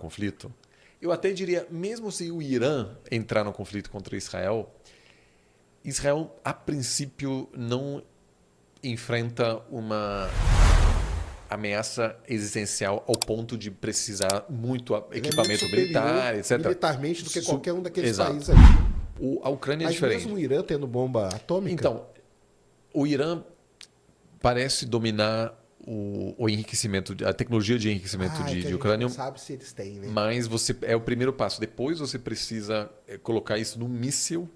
conflito, eu até diria, mesmo se o Irã entrar no conflito contra Israel, Israel, a princípio, não enfrenta uma ameaça existencial ao ponto de precisar muito equipamento militar, etc. Militarmente do que qualquer um daqueles Exato. países ali. A Ucrânia é Mas diferente. mesmo o Irã tendo bomba atômica... Então, o Irã parece dominar o enriquecimento, a tecnologia de enriquecimento que a de gente urânio, não sabe se eles têm, né? mas é o primeiro passo. Depois você precisa colocar isso num míssil.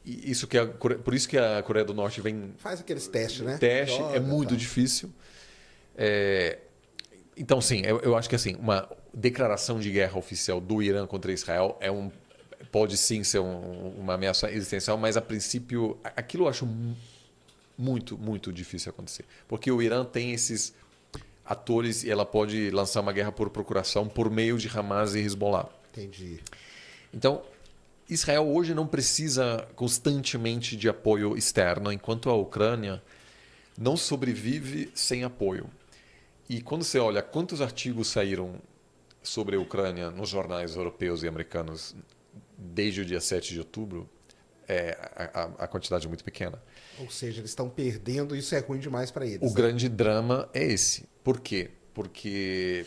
E isso por isso que a Coreia do Norte vem... Faz aqueles testes, né? Teste, Joga, é muito difícil. Então, sim, eu acho que assim, uma declaração de guerra oficial do Irã contra Israel pode sim ser uma ameaça existencial, mas a princípio, aquilo eu acho muito, muito difícil acontecer. Porque o Irã tem esses atores e ela pode lançar uma guerra por procuração por meio de Hamas e Hezbollah. Entendi. Então, Israel hoje não precisa constantemente de apoio externo, enquanto a Ucrânia não sobrevive sem apoio. E quando você olha quantos artigos saíram sobre a Ucrânia nos jornais europeus e americanos desde o dia 7 de outubro, a quantidade é muito pequena. Ou seja, eles estão perdendo e isso é ruim demais para eles. O grande drama é esse. Por quê? Porque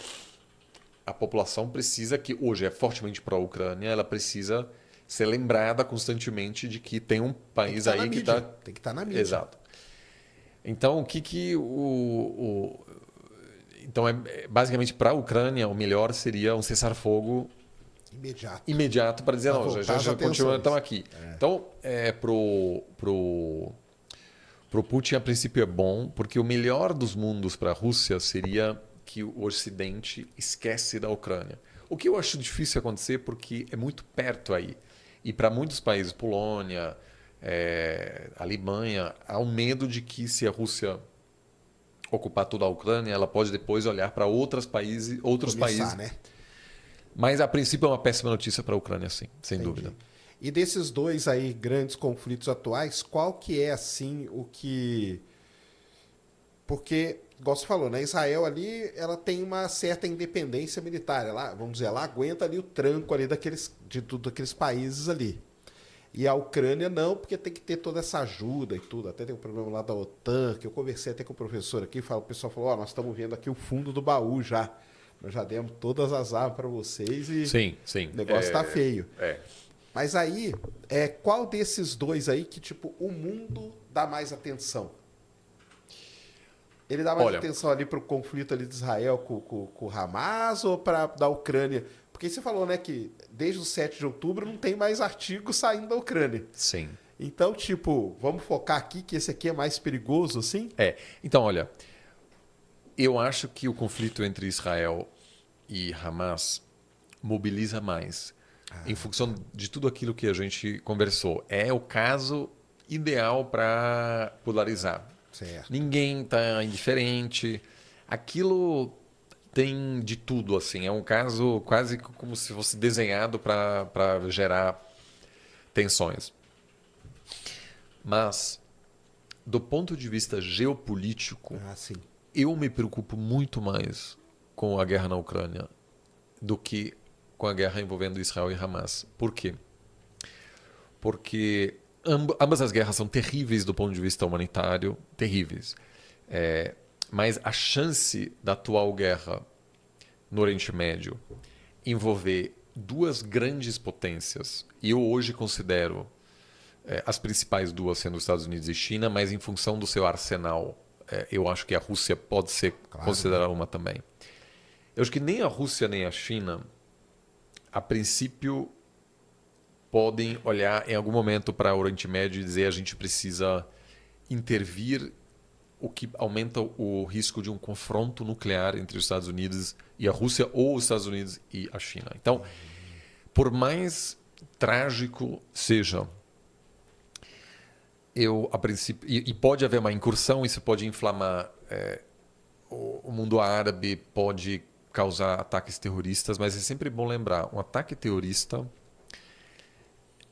a população precisa, que hoje é fortemente pró-Ucrânia, ela precisa ser lembrada constantemente de que tem um país aí que está... Tem que estar na mídia. Exato. Então, Então, basicamente, para a Ucrânia, o melhor seria um cessar-fogo imediato para dizer, não, já continuamos, estamos aqui. Então, pro Putin, a princípio, é bom, porque o melhor dos mundos para a Rússia seria que o Ocidente esquece da Ucrânia. O que eu acho difícil acontecer, porque é muito perto aí. E para muitos países, Polônia, Alemanha, há um medo de que se a Rússia ocupar toda a Ucrânia, ela pode depois olhar para outros países. Né? Mas, a princípio, é uma péssima notícia para a Ucrânia, sim, sem dúvida. E desses dois aí grandes conflitos atuais, qual que é, assim, o que... Porque, igual você falou, né? Israel ali, ela tem uma certa independência militar. Ela, vamos dizer, ela aguenta ali o tranco ali de tudo aqueles países ali. E a Ucrânia não, porque tem que ter toda essa ajuda e tudo. Até tem um problema lá da OTAN, que eu conversei até com o professor aqui, o pessoal falou, nós estamos vendo aqui o fundo do baú já. Nós já demos todas as armas para vocês e sim. O negócio está feio. Mas aí, qual desses dois aí que tipo o mundo dá mais atenção? Ele dá mais atenção ali para o conflito ali de Israel com o Hamas ou para da Ucrânia? Porque você falou, né, que desde o 7 de outubro não tem mais artigos saindo da Ucrânia. Sim. Então, tipo, vamos focar aqui que esse aqui é mais perigoso, assim? Então, olha, eu acho que o conflito entre Israel e Hamas mobiliza mais em função de tudo aquilo que a gente conversou. É o caso ideal para polarizar. Certo. Ninguém está indiferente. Aquilo tem de tudo, assim. É um caso quase como se fosse desenhado para gerar tensões. Mas, do ponto de vista geopolítico, eu me preocupo muito mais com a guerra na Ucrânia do que com a guerra envolvendo Israel e Hamas. Por quê? Porque ambas as guerras são terríveis do ponto de vista humanitário, terríveis. Mas a chance da atual guerra no Oriente Médio envolver duas grandes potências, e eu hoje considero as principais duas sendo os Estados Unidos e China, mas em função do seu arsenal, eu acho que a Rússia pode ser considerada uma também. Eu acho que nem a Rússia nem a China, a princípio, podem olhar em algum momento para o Oriente Médio e dizer a gente precisa intervir, o que aumenta o risco de um confronto nuclear entre os Estados Unidos e a Rússia ou os Estados Unidos e a China. Então, por mais trágico seja, a princípio, e pode haver uma incursão, isso pode inflamar o mundo árabe, pode causar ataques terroristas, mas é sempre bom lembrar, um ataque terrorista,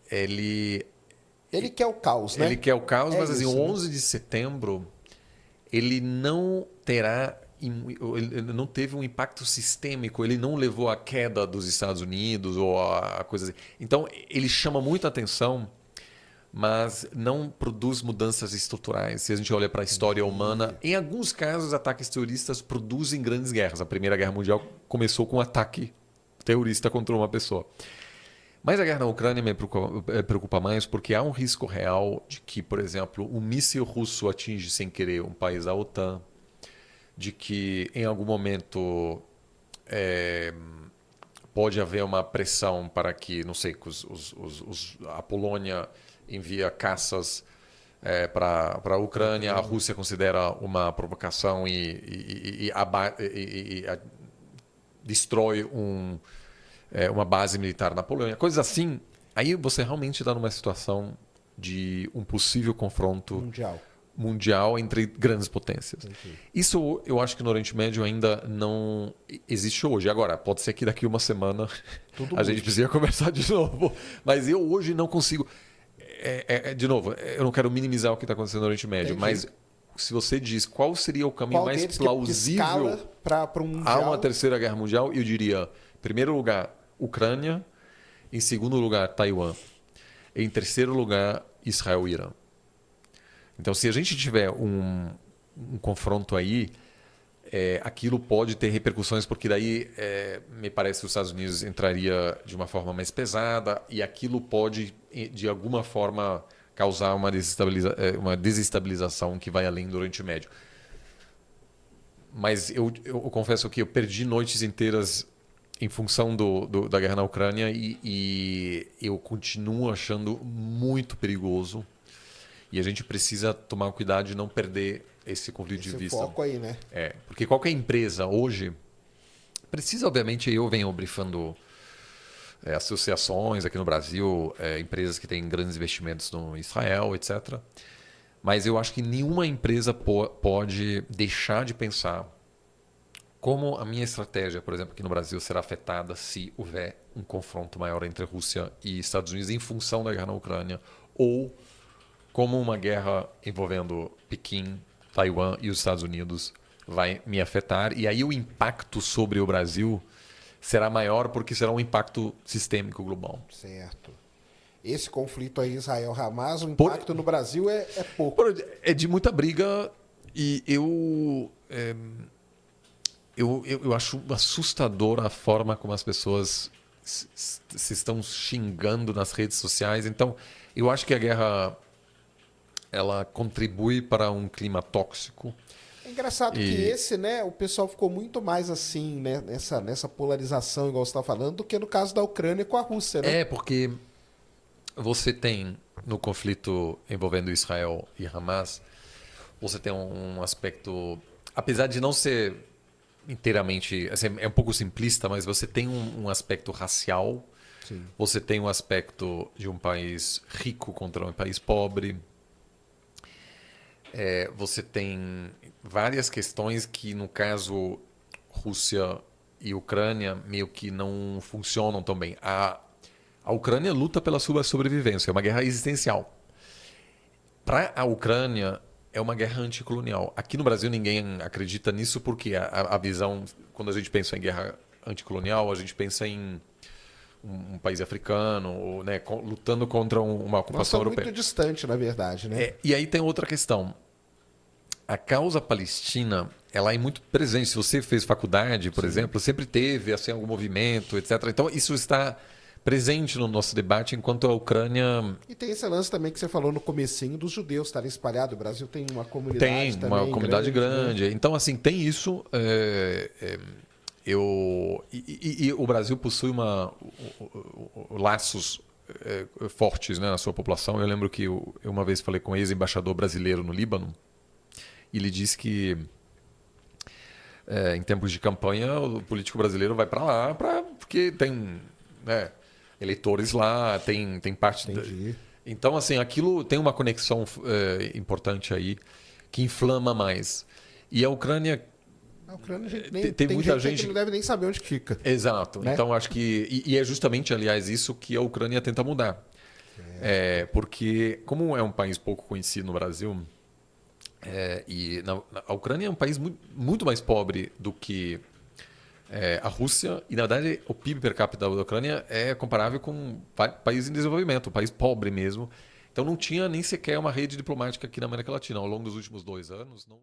ele quer o caos, né? Ele quer o caos, mas assim, isso, o 11 de setembro, ele não terá ele não teve um impacto sistêmico, ele não levou à queda dos Estados Unidos ou a coisas assim. Então, ele chama muita atenção, mas não produz mudanças estruturais. Se a gente olha para a história humana, em alguns casos, ataques terroristas produzem grandes guerras. A Primeira Guerra Mundial começou com um ataque terrorista contra uma pessoa. Mas a guerra na Ucrânia me preocupa mais porque há um risco real de que, por exemplo, um míssil russo atinge sem querer um país da OTAN, de que em algum momento pode haver uma pressão para que, não sei, a Polônia envia caças para a Ucrânia, a Rússia considera uma provocação e destrói uma base militar na Polônia, coisas assim. Aí você realmente está numa situação de um possível confronto mundial entre grandes potências. Entendi. Isso eu acho que no Oriente Médio ainda não existe hoje. Agora, pode ser que daqui uma semana a gente precisa conversar de novo. Mas eu hoje não consigo... de novo, eu não quero minimizar o que está acontecendo no Oriente Médio, mas se você diz qual seria o caminho mais plausível para um mundial? A uma terceira guerra mundial, eu diria, em primeiro lugar, Ucrânia, em segundo lugar, Taiwan, em terceiro lugar, Israel e Irã. Então, se a gente tiver um confronto aí, aquilo pode ter repercussões, porque daí me parece que os Estados Unidos entraria de uma forma mais pesada e aquilo pode, de alguma forma, causar uma desestabilização que vai além do Oriente Médio. Mas eu confesso que eu perdi noites inteiras em função da guerra na Ucrânia e eu continuo achando muito perigoso. E a gente precisa tomar cuidado de não perder esse conflito de vista. Esse foco aí, né? Porque qualquer empresa hoje precisa, obviamente, eu venho brifando associações aqui no Brasil, empresas que têm grandes investimentos no Israel, etc. Mas eu acho que nenhuma empresa pode deixar de pensar como a minha estratégia, por exemplo, aqui no Brasil, será afetada se houver um confronto maior entre Rússia e Estados Unidos em função da guerra na Ucrânia, ou como uma guerra envolvendo Pequim, Taiwan e os Estados Unidos vai me afetar. E aí o impacto sobre o Brasil será maior porque será um impacto sistêmico global. Certo. Esse conflito aí, Israel-Hamas, o impacto no Brasil é pouco. É de muita briga e eu acho assustadora a forma como as pessoas se estão xingando nas redes sociais. Então, eu acho que a guerra ela contribui para um clima tóxico. É engraçado que o pessoal ficou muito mais assim, né, nessa polarização, igual você está falando, do que no caso da Ucrânia com a Rússia, né? Porque você tem, no conflito envolvendo Israel e Hamas, você tem um aspecto, apesar de não ser inteiramente, assim, é um pouco simplista, mas você tem um aspecto racial. Sim. Você tem um aspecto de um país rico contra um país pobre. Você tem várias questões que, no caso Rússia e Ucrânia, meio que não funcionam tão bem. A Ucrânia luta pela sua sobrevivência, é uma guerra existencial. Para a Ucrânia, é uma guerra anticolonial. Aqui no Brasil ninguém acredita nisso porque a visão, quando a gente pensa em guerra anticolonial, a gente pensa em um país africano, né, lutando contra uma ocupação europeia. Muito distante, na verdade, né? E aí tem outra questão. A causa palestina, ela é muito presente. Se você fez faculdade, por exemplo, sempre teve assim, algum movimento, etc. Então, isso está presente no nosso debate, enquanto a Ucrânia... E tem esse lance também que você falou no comecinho dos judeus estarem espalhados. O Brasil tem uma comunidade também uma comunidade grande. Né? Então, assim, tem isso... E o Brasil possui laços fortes, né, na sua população. Eu lembro que eu uma vez falei com o ex-embaixador brasileiro no Líbano e ele disse que em tempos de campanha o político brasileiro vai para lá porque tem eleitores lá, tem parte... Então, assim, aquilo tem uma conexão importante aí que inflama mais. E a Ucrânia... tem muita gente que não deve nem saber onde fica. Exato. Né? Então, acho que... E é justamente, aliás, isso que a Ucrânia tenta mudar. Porque, como é um país pouco conhecido no Brasil, A Ucrânia é um país muito mais pobre do que a Rússia, e na verdade o PIB per capita da Ucrânia é comparável com países em desenvolvimento, um país pobre mesmo. Então não tinha nem sequer uma rede diplomática aqui na América Latina. Ao longo dos últimos 2 anos, não.